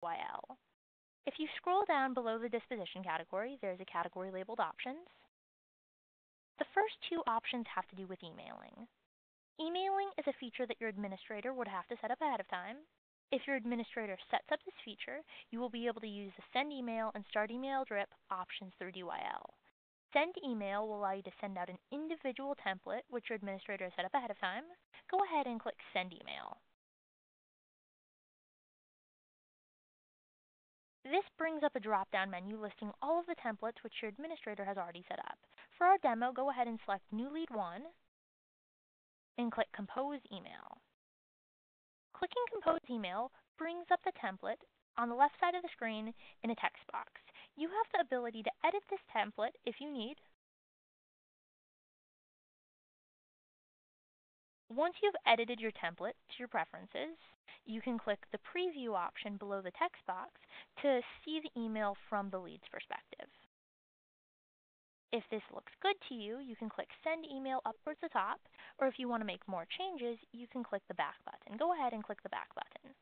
DYL. If you scroll down below the disposition category, there's a category labeled Options. The first two options have to do with emailing. Emailing is a feature that your administrator would have to set up ahead of time. If your administrator sets up this feature, you will be able to use the Send Email and Start Email Drip options through DYL. Send Email will allow you to send out an individual template, which your administrator has set up ahead of time. Go ahead and click Send Email. This brings up a drop-down menu listing all of the templates which your administrator has already set up. For our demo, go ahead and select New Lead 1 and click Compose Email. Clicking Compose Email brings up the template on the left side of the screen in a text box. You have the ability to edit this template if you need. Once you've edited your template to your preferences, you can click the Preview option below the text box to see the email from the lead's perspective. If this looks good to you, you can click Send Email up towards the top, or if you want to make more changes, you can click the back button. Go ahead and click the back button.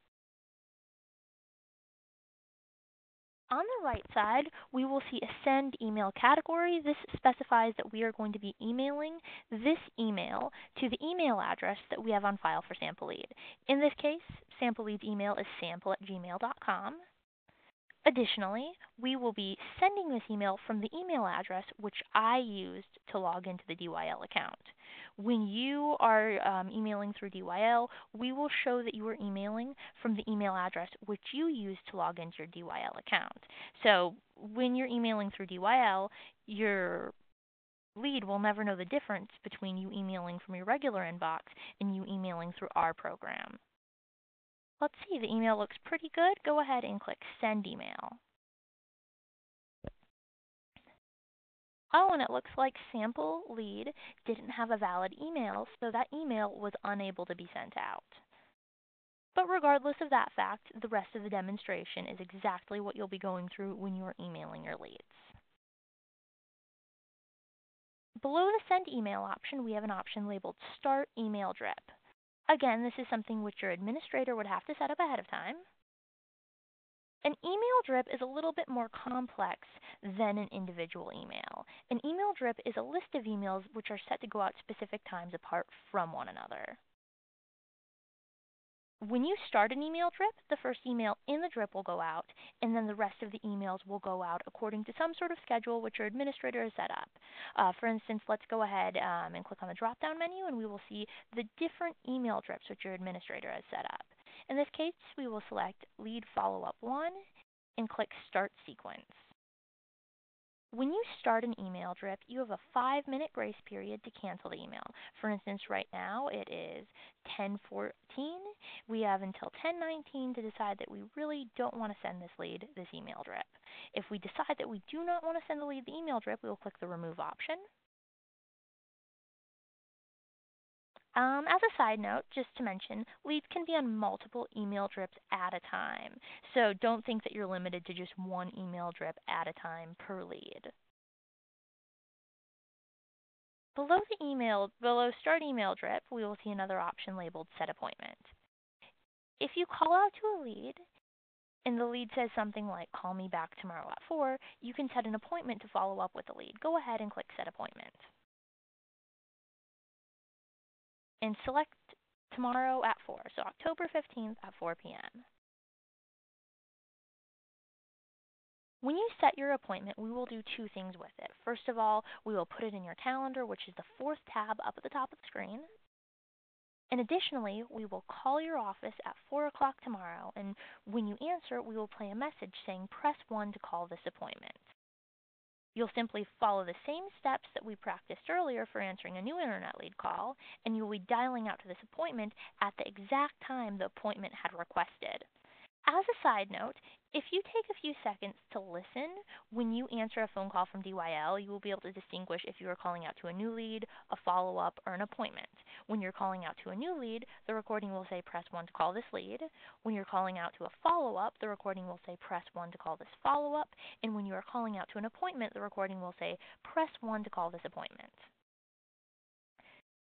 On the right side, we will see a Send Email category. This specifies that we are going to be emailing this email to the email address that we have on file for Sample Lead. In this case, Sample Lead's email is sample@gmail.com. Additionally, we will be sending this email from the email address which I used to log into the DYL account. When you are emailing through DYL, we will show that you are emailing from the email address which you used to log into your DYL account. So when you're emailing through DYL, your lead will never know the difference between you emailing from your regular inbox and you emailing through our program. Let's see, the email looks pretty good. Go ahead and click Send Email. Oh, and it looks like Sample Lead didn't have a valid email, so that email was unable to be sent out. But regardless of that fact, the rest of the demonstration is exactly what you'll be going through when you are emailing your leads. Below the Send Email option, we have an option labeled Start Email Drip. Again, this is something which your administrator would have to set up ahead of time. An email drip is a little bit more complex than an individual email. An email drip is a list of emails which are set to go out specific times apart from one another. When you start an email drip, the first email in the drip will go out, and then the rest of the emails will go out according to some sort of schedule which your administrator has set up. For instance, let's go ahead and click on the drop-down menu, and we will see the different email drips which your administrator has set up. In this case, we will select Lead Follow-up 1 and click Start Sequence. When you start an email drip, you have a 5-minute grace period to cancel the email. For instance, right now it is 10:14. We have until 10:19 to decide that we really don't want to send this lead this email drip. If we decide that we do not want to send the lead the email drip, we will click the Remove option. As a side note, just to mention, leads can be on multiple email drips at a time. So don't think that you're limited to just one email drip at a time per lead. Below Start Email Drip, we will see another option labeled Set Appointment. If you call out to a lead and the lead says something like call me back tomorrow at 4, you can set an appointment to follow up with the lead. Go ahead and click Set Appointment. And select tomorrow at 4, so October 15th at 4 p.m. When you set your appointment, we will do two things with it. First of all, we will put it in your calendar, which is the 4th tab up at the top of the screen. And additionally, we will call your office at 4 o'clock tomorrow, and when you answer, we will play a message saying press 1 to call this appointment. You'll simply follow the same steps that we practiced earlier for answering a new internet lead call, and you'll be dialing out to this appointment at the exact time the appointment had requested. As a side note, if you take a few seconds to listen when you answer a phone call from DYL, you will be able to distinguish if you are calling out to a new lead, a follow-up, or an appointment. When you're calling out to a new lead, the recording will say press 1 to call this lead. When you're calling out to a follow-up, the recording will say press 1 to call this follow-up. And when you are calling out to an appointment, the recording will say press 1 to call this appointment.